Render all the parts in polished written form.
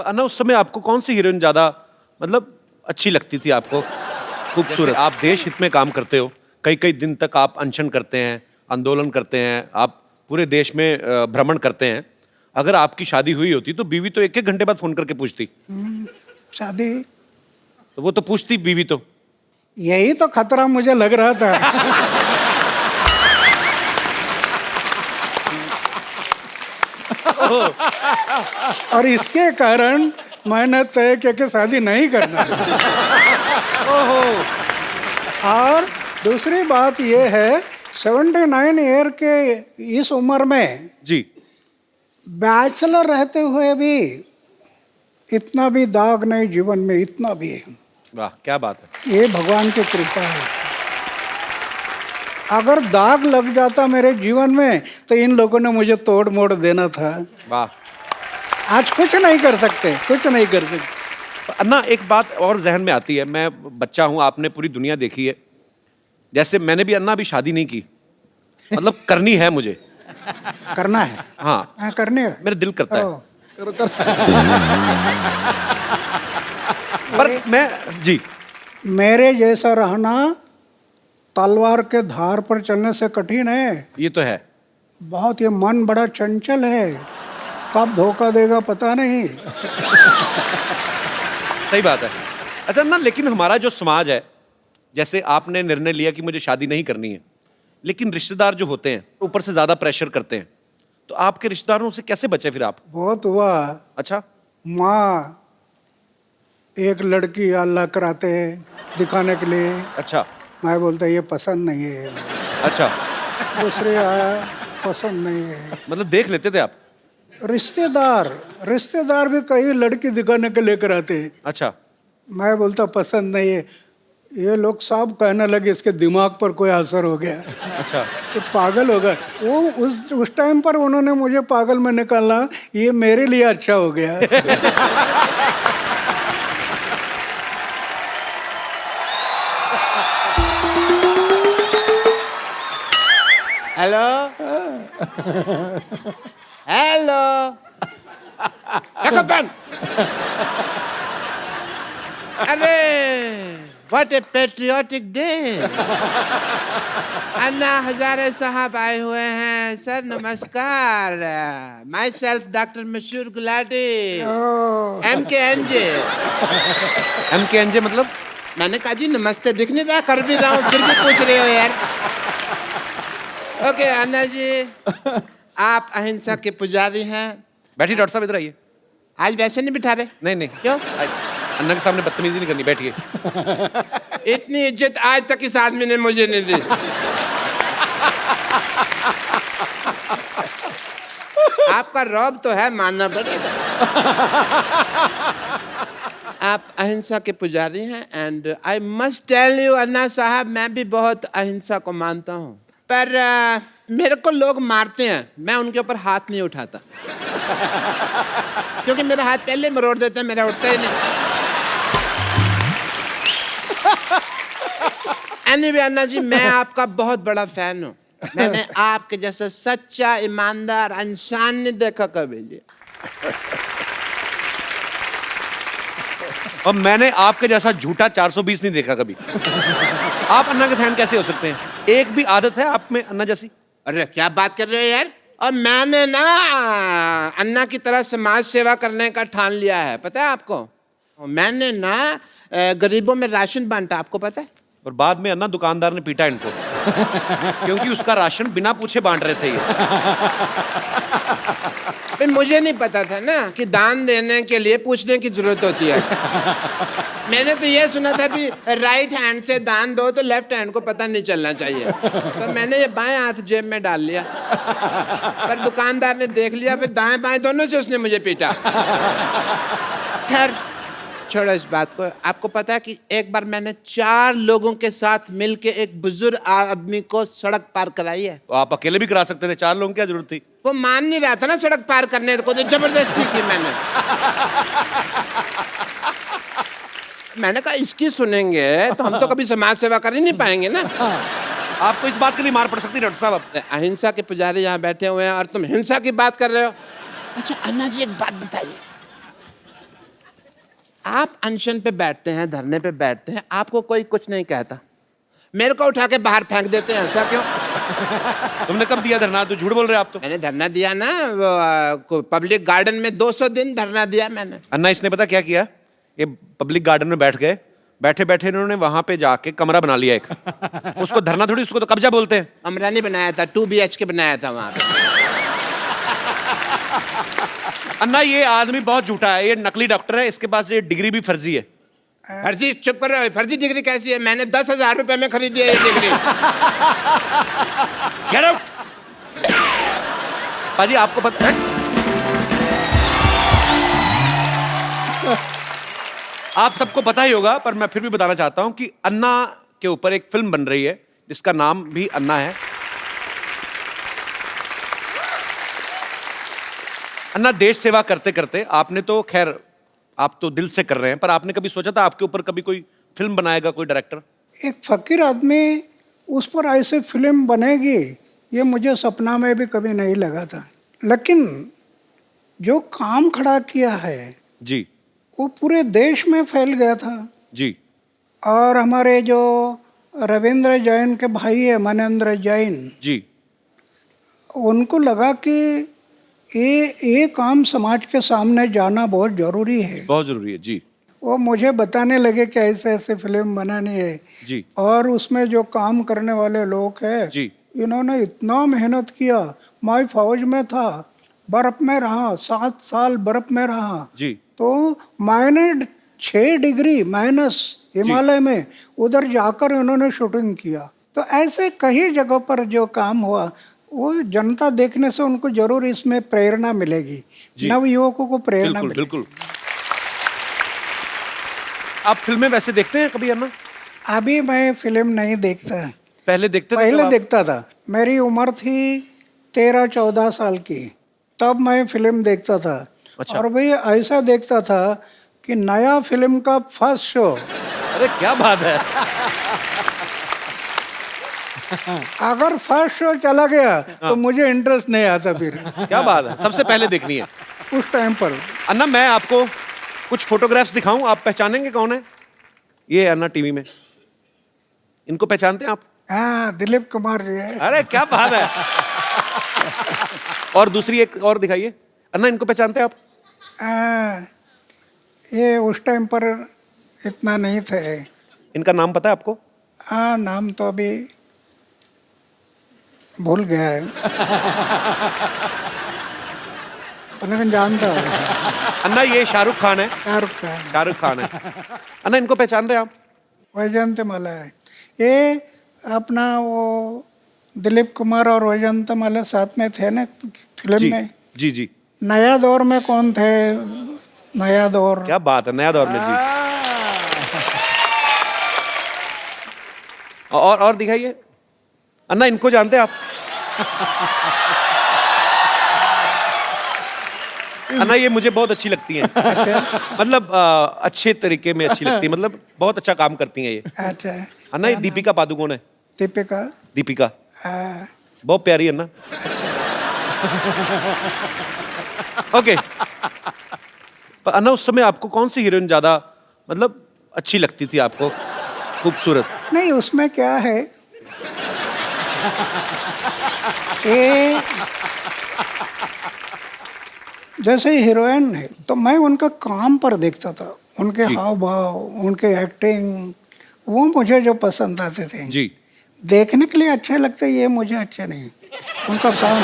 अन्ना उस समय आपको कौन सी हीरोइन ज्यादा मतलब अच्छी लगती थी आपको? खूबसूरत। आप देश हित में काम करते हो, कई कई दिन तक आप अनशन करते हैं, आंदोलन करते हैं, आप पूरे देश में भ्रमण करते हैं। अगर आपकी शादी हुई होती तो बीवी तो एक एक घंटे बाद फोन करके पूछती। शादी, तो वो तो पूछती बीवी तो। यही तो खतरा मुझे लग रहा था। और इसके कारण मैंने तय किया कि शादी नहीं करना। ओहो। और दूसरी बात यह है, 79 ईयर के इस उम्र में जी। बैचलर रहते हुए भी इतना भी दाग नहीं जीवन में, इतना भी है। वाह क्या बात है। ये भगवान की कृपा है। अगर दाग लग जाता मेरे जीवन में तो इन लोगों ने मुझे तोड़ मोड़ देना था। वाह। आज कुछ नहीं कर सकते, कुछ नहीं कर सकते। अन्ना एक बात और जहन में आती है, मैं बच्चा हूं, आपने पूरी दुनिया देखी है। जैसे मैंने भी अन्ना अभी शादी नहीं की, मतलब करनी है मुझे। करना है? हाँ करनी है। मेरा दिल करता है। ओ, पर मैं जी मेरे जैसा रहना तलवार के धार पर चलने से कठिन है। ये तो है। बहुत, ये मन बड़ा चंचल है, कब धोखा देगा पता नहीं। सही बात है। अच्छा ना, लेकिन हमारा जो समाज है, जैसे आपने निर्णय लिया कि मुझे शादी नहीं करनी है, लेकिन रिश्तेदार जो होते हैं ऊपर से ज्यादा प्रेशर करते हैं, तो आपके रिश्तेदारों से कैसे बचे फिर आप? बहुत हुआ। अच्छा। माँ एक लड़की अल्लाह कराते हैं दिखाने के लिए। अच्छा। मैं बोलता ये पसंद नहीं है। अच्छा, दूसरे आया, पसंद नहीं है। मतलब देख लेते थे आप? रिश्तेदार भी कई लड़की दिखाने के लेकर आते हैं। अच्छा। मैं बोलता पसंद नहीं है। ये लोग सब कहने लगे इसके दिमाग पर कोई असर हो गया, अच्छा। ये पागल होगा। वो उस टाइम पर उन्होंने मुझे पागल में निकाला, ये मेरे लिए अच्छा हो गया। Hello hello pen. अरे what a patriotic day. Anna Hazare साहब आए हुए हैं। सर नमस्कार। माई सेल्फ डॉक्टर मशहूर गुलाटी, MKNJ। MKNJ मतलब? मैंने कहा जी नमस्ते, दिख नहीं रहा, कर भी रहा हूँ फिर भी पूछ रहे हो यार। ओके अन्ना जी, आप अहिंसा के पुजारी हैं। बैठिए डॉक्टर साहब, इधर आइए। आज वैसे नहीं बिठा रहे? नहीं नहीं, क्यों? अन्ना के सामने बदतमीजी नहीं करनी, बैठिए। इतनी इज्जत आज तक इस आदमी ने मुझे नहीं दी। आपका रौब तो है, मानना पड़ेगा। आप अहिंसा के पुजारी हैं and I must tell you Anna Saheb, मैं भी बहुत अहिंसा को मानता हूँ, पर मेरे को लोग मारते हैं, मैं उनके ऊपर हाथ नहीं उठाता। क्योंकि मेरा हाथ पहले मरोड़ देते हैं, मेरा उठता ही नहीं। Anyway, अन्ना जी, मैं आपका बहुत बड़ा फैन हूँ। मैंने आपके जैसा सच्चा ईमानदार इंसान नहीं देखा कभी जी। और मैंने आपके जैसा झूठा 420 नहीं देखा कभी। आप अन्ना के फैन कैसे हो सकते हैं? एक भी आदत है आप में अन्ना जैसी? अरे क्या बात कर रहे हो यार। और मैंने ना अन्ना की तरह समाज सेवा करने का ठान लिया है, पता है आपको। मैंने ना गरीबों में राशन बांटा, आपको पता है। और बाद में अन्ना दुकानदार ने पीटा इनको, क्योंकि उसका राशन बिना पूछे बांट रहे थे ये। भाई मुझे नहीं पता था ना कि दान देने के लिए पूछने की जरूरत होती है। मैंने तो ये सुना था भी राइट हैंड से दान दो तो लेफ्ट हैंड को पता नहीं चलना चाहिए, तो मैंने ये बाएं हाथ जेब में डाल लिया। पर दुकानदार ने देख लिया, फिर दाएं बाएं दोनों से उसने मुझे पीटा। खैर छोड़ो इस बात को। आपको पता है कि एक बार मैंने 4 लोगों के साथ मिलके एक बुजुर्ग आदमी को सड़क पार कराई है। तो आप अकेले भी करा सकते थे, 4 लोगों की क्या जरूरत थी? वो मान नहीं रहा था ना सड़क पार करने को, तो जबरदस्ती की मैंने। मैंने कहा इसकी सुनेंगे तो हम तो कभी समाज सेवा कर ही नहीं पाएंगे ना। आपको इस बात के लिए मार पड़ सकती है डॉक्टर साहब। अब अहिंसा के पुजारी यहाँ बैठे हुए हैं और तुम हिंसा की बात कर रहे हो। अच्छा अन्ना जी एक बात बताइए, आप अनशन पे बैठते हैं, धरने पे बैठते हैं, आपको कोई कुछ नहीं कहता, मेरे को उठा के बाहर फेंक देते हैं, ऐसा क्यों? तुमने कब दिया धरना? तो झूठ बोल रहे हो आप तो। मैंने धरना दिया ना, वो पब्लिक गार्डन में 200 दिन धरना दिया मैंने। अन्ना इसने पता क्या किया? ये पब्लिक गार्डन में बैठ गए, बैठे बैठे इन्होंने वहां पे जाके कमरा बना लिया एक। उसको धरना थोड़ी, उसको तो कब्जा बोलते हैं। कमरा नहीं बनाया था, 2 BHK बनाया था वहां पे। अन्ना ये आदमी बहुत झूठा है, ये नकली डॉक्टर है, इसके पास ये डिग्री भी फर्जी है। फर्जी? चुप कर रहे हो, फर्जी डिग्री कैसी है? मैंने 10,000 रुपए में खरीदी है ये डिग्री। Get out! पाजी आपको पता है, आप सबको पता ही होगा, पर मैं फिर भी बताना चाहता हूं कि अन्ना के ऊपर एक फिल्म बन रही है जिसका नाम भी अन्ना है। अन्ना, देश सेवा करते करते आपने तो खैर, आप तो दिल से कर रहे हैं, पर आपने कभी सोचा था आपके ऊपर कभी कोई फिल्म बनाएगा कोई डायरेक्टर? एक फकीर आदमी उस पर ऐसे फिल्म बनेगी ये मुझे सपना में भी कभी नहीं लगा था, लेकिन जो काम खड़ा किया है जी वो पूरे देश में फैल गया था। जी। और हमारे जो रविंद्र जैन के भाई है मनेंद्र जैन जी। उनको लगा कि ये काम समाज के सामने जाना बहुत जरूरी है, बहुत जरूरी है। जी। वो मुझे बताने लगे कि ऐसे ऐसे फिल्म बनानी है जी। और उसमें जो काम करने वाले लोग हैं जी। इन्होंने इतना मेहनत किया। मैं फौज में था, बर्फ में रहा, 7 साल बर्फ में रहा, जी। तो मैंने 6 डिग्री माइनस हिमालय में उधर जाकर इन्होंने शूटिंग किया। तो ऐसे कई जगहों पर जो काम हुआ वो जनता देखने से उनको जरूर इसमें प्रेरणा मिलेगी, नव युवकों को प्रेरणा मिलेगी। बिल्कुल। आप फिल्में वैसे देखते हैं कभी अन्ना? अभी मैं फिल्म नहीं देखता, पहले देखते थे? पहले देखता था। मेरी उम्र थी 13-14 साल की, तब मैं फिल्म देखता था। अच्छा। और भाई ऐसा देखता था कि नया फिल्म का फर्स्ट शो, अरे क्या बात है! अगर फर्स्ट शो चला गया तो मुझे इंटरेस्ट नहीं आता फिर। क्या बात है, सबसे पहले देखनी है उस टाइम पर। अन्ना, मैं आपको कुछ फोटोग्राफ्स दिखाऊं, आप पहचानेंगे कौन है? ये अन्ना टीवी में, इनको पहचानते हैं आप? हाँ, दिलीप कुमार जी है। अरे क्या बात है! और दूसरी एक और दिखाइए। अन्ना, इनको पहचानते हैं आप? ये उस टाइम पर इतना नहीं थे। इनका नाम पता है आपको? हाँ, नाम तो अभी भूल गया है, पर मैं जानता हूँ। अन्ना, ये शाहरुख खान है। शाहरुख खान है। अन्ना, इनको पहचान रहे हैं आप? वैजयंतीमाला है ये अपना, वो दिलीप कुमार और वैजयंतीमाला साथ में थे ना फिल्म में। जी जी। नया दौर में कौन थे? नया दौर। क्या बात है, नया दौर में। जी। और दिखाइए। अन्ना, इनको जानते हैं आप? अन्ना, ये मुझे बहुत अच्छी लगती हैं। मतलब अच्छे तरीके में अच्छी लगती है, मतलब बहुत अच्छा काम करती हैं ये। अच्छा। अन्ना, ये दीपिका पादुकोण है। दीपिका बहुत प्यारी है ना। ओके। पर अन्ना, उस समय आपको कौन सी हीरोइन ज्यादा मतलब अच्छी लगती थी आपको, खूबसूरत? नहीं, उसमें क्या है, ये जैसे हीरोइन है तो मैं उनका काम पर देखता था, उनके हाव भाव, उनके एक्टिंग, वो मुझे जो पसंद आते थे। जी। देखने के लिए अच्छे लगते, ये मुझे अच्छे नहीं, उनका काम।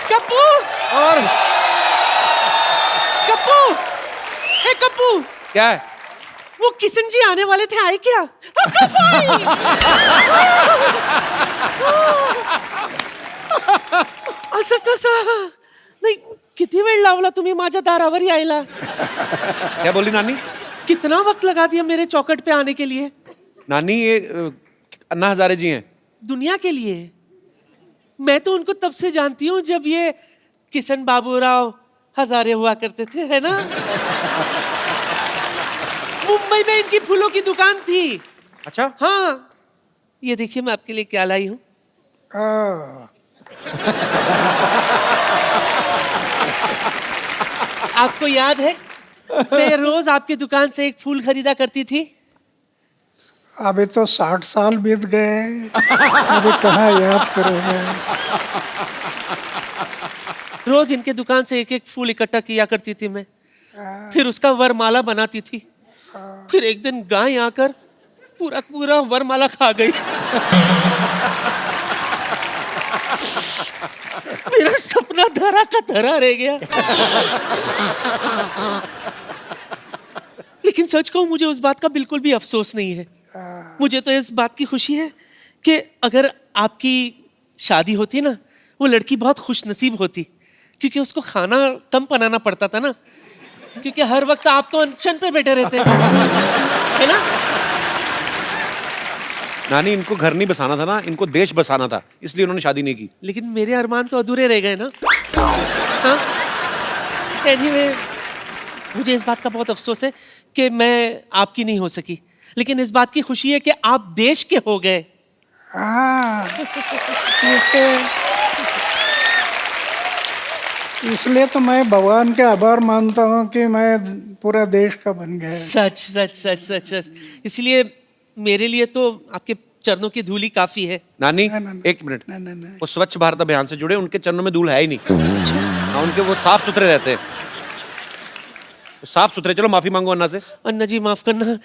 कप्पू! और कप्पू! हे कप्पू! क्या है? वो किशन जी आने वाले थे, आए क्या? कप्पू आई! असं कसं? नाही, किती वेळ लावला तुम्ही माझ्या दारावर यायला? क्या बोली नानी? कितना वक्त लगा दिया मेरे चौखट पे आने के लिए? नानी, ये अन्ना हजारे जी हैं। दुनिया के लिए। मैं तो उनको तब से जानती हूँ जब ये किशन बाबूराव हजारे हुआ करते थे, है ना? मुंबई में इनकी फूलों की दुकान थी। अच्छा। हाँ, ये देखिए मैं आपके लिए क्या लाई हूँ। आपको याद है मैं रोज आपकी दुकान से एक फूल खरीदा करती थी? अभी तो 60 साल बीत गए, अभी कहाँ याद करोगे। रोज इनके दुकान से एक एक फूल इकट्ठा किया करती थी मैं, फिर उसका वरमाला बनाती थी। फिर एक दिन गाय आकर पूरा पूरा वरमाला खा गई। मेरा सपना धरा का धरा रह गया। लेकिन सच कहूं, मुझे उस बात का बिल्कुल भी अफसोस नहीं है। मुझे तो इस बात की खुशी है कि अगर आपकी शादी होती ना, वो लड़की बहुत खुशनसीब होती, क्योंकि उसको खाना कम बनाना पड़ता था ना, क्योंकि हर वक्त आप तो अनशन पे बैठे रहते है ना। नानी, इनको घर नहीं बसाना था ना, इनको देश बसाना था, इसलिए उन्होंने शादी नहीं की। लेकिन मेरे अरमान तो अधूरे रह गए ना। हाँ? Anyway, मुझे इस बात का बहुत अफसोस है कि मैं आपकी नहीं हो सकी, लेकिन इस बात की खुशी है कि आप देश के हो गए। हाँ, इसलिए तो मैं भगवान के आभार मानता हूँ कि मैं पूरा देश का बन गया। सच सच सच सच सच। इसलिए मेरे लिए तो आपके चरणों की धूली काफी है। नानी, ना। एक मिनट। नहीं। वो स्वच्छ भारत अभियान से जुड़े, उनके चरणों में धूल है ही नहीं। हाँ, उनके वो साफ सुथरे रहते हैं, साफ सुथरे। चलो माफी मांगो अन्ना से। अन्ना जी माफ करना।